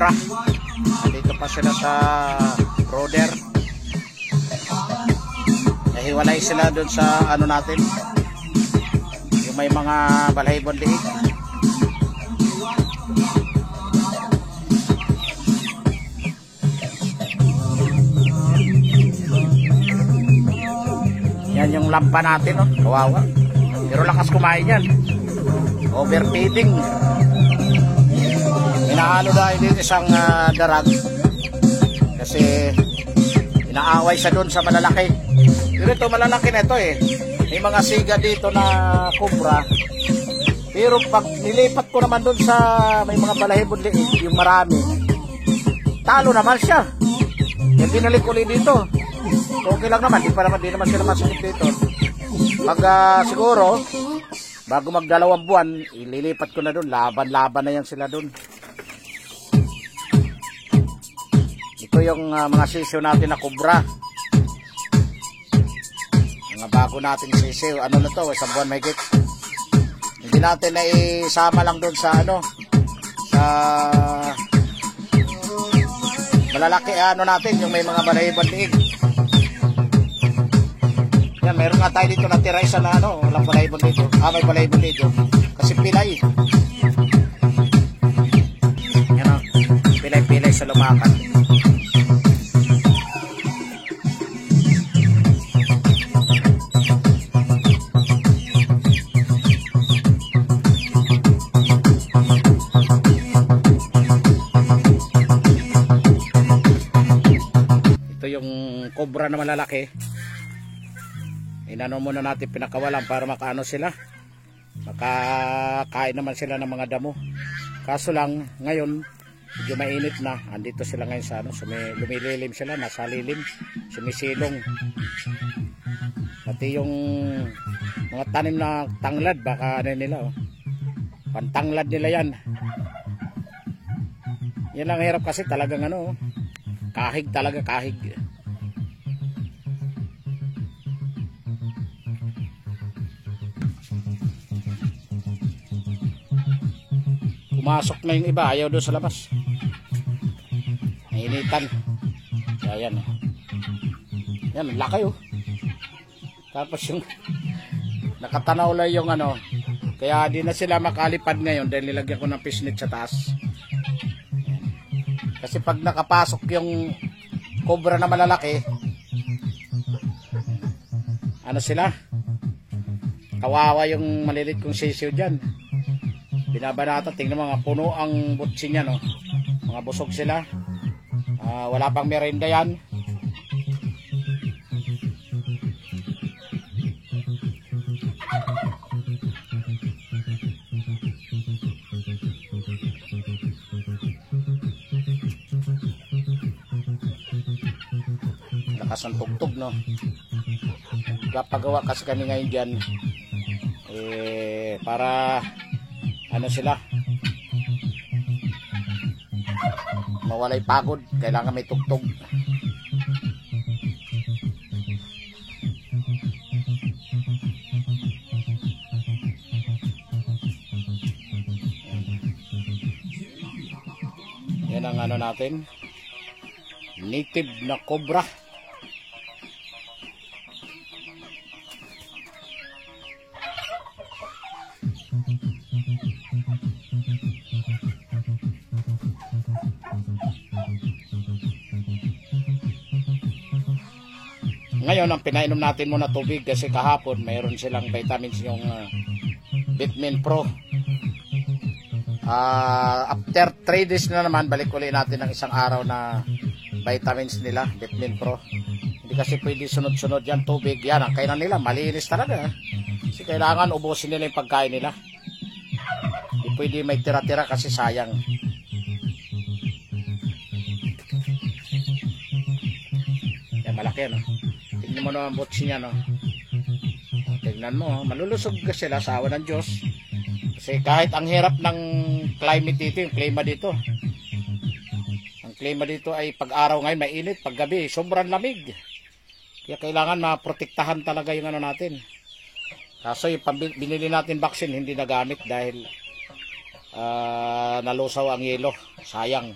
cobra. Dito pa sila sa brooder. Nahiwalay sila doon sa ano natin, yung may mga balahibon liig. Yan yung lampa natin, oh. Kawawa. Pero lakas kumain yan. Overfeeding. Inaano dahil din isang darag. Kasi inaaway siya doon sa malalaki. Pero ito malalaki na ito eh. May mga siga dito na cobra. Pero pag nilipat ko naman doon sa may mga balahibon liig, yung marami, talo naman siya. Yung binalik ulit dito. Okay lang naman, di naman sila masakit dito. Pag siguro, bago magdalawang buwan, ililipat ko na doon. Laban-laban na yan sila doon. Ito yung mga sisiw natin na cobra. Mga bago nating sisiw. Ano na to? Isang buwan mahigit. Hindi natin na isama lang doon sa ano, sa malalaki ano natin, yung may mga balahibon liig. Yan, meron nga tayo dito natira isa na ano, walang balahibon dito. May balahibon dito. Kasi pilay. Yan o, pilay-pilay sa lumakan. Ito yung cobra na malalaki. Inano muna natin pinakawalan para makaano sila, makakain naman sila ng mga damo. Kaso lang ngayon medyo mainit na, andito sila ngayon sa ano, lumililim sila, nasa lilim, sumisilong. Pati yung mga tanim na tanglad, baka ano nila, oh, pantanglad nila yan. Yan ang hirap kasi talagang ano, kahig talaga, kahig. Pumasok na yung iba, ayaw doon sa labas. Nainitan. Ayan. Yan, laki oh. Tapos yung nakatanaw lang yung ano. Kaya di na sila makalipad ngayon dahil nilagyan ko ng fishnet sa taas. Kasi pag nakapasok yung cobra na malalaki, ano sila? Kawawa yung malilit kong sisiw dyan. Binabanata, tingnan mga puno ang butsi niya, no? Mga busog sila. Wala pang merienda yan. Lakas ang tugtog, no? Kapagawa kasi kami ngayon dyan para ano sila, mawalay pagod, kailangan may tugtog. Yan ang ano natin, native na cobra. Ngayon ang pinainom natin muna tubig kasi kahapon mayroon silang vitamins yung Vitamin Pro. After 3 days na naman balik ulit natin ng isang araw na vitamins nila, Vitamin Pro. Hindi kasi pwede sunod-sunod yan tubig. Yan ang kainan nila, malinis talaga. Kasi kailangan ubusin nila yung pagkain nila. Hindi pwede may tira-tira kasi sayang. Yan, malaki ano. Tingnan mo naman butsi niya, no? Tingnan mo, malulusog ka sila sa awa ng Diyos. Kasi kahit ang hirap ng climate dito, yung klima dito. Ang klima dito ay pag-araw ngayon mainit, pag-gabi sobrang lamig. Kaya kailangan maprotektahan talaga yung ano natin. Kaso yung binili natin vaccine hindi nagamit dahil nalusaw ang yelo. Sayang.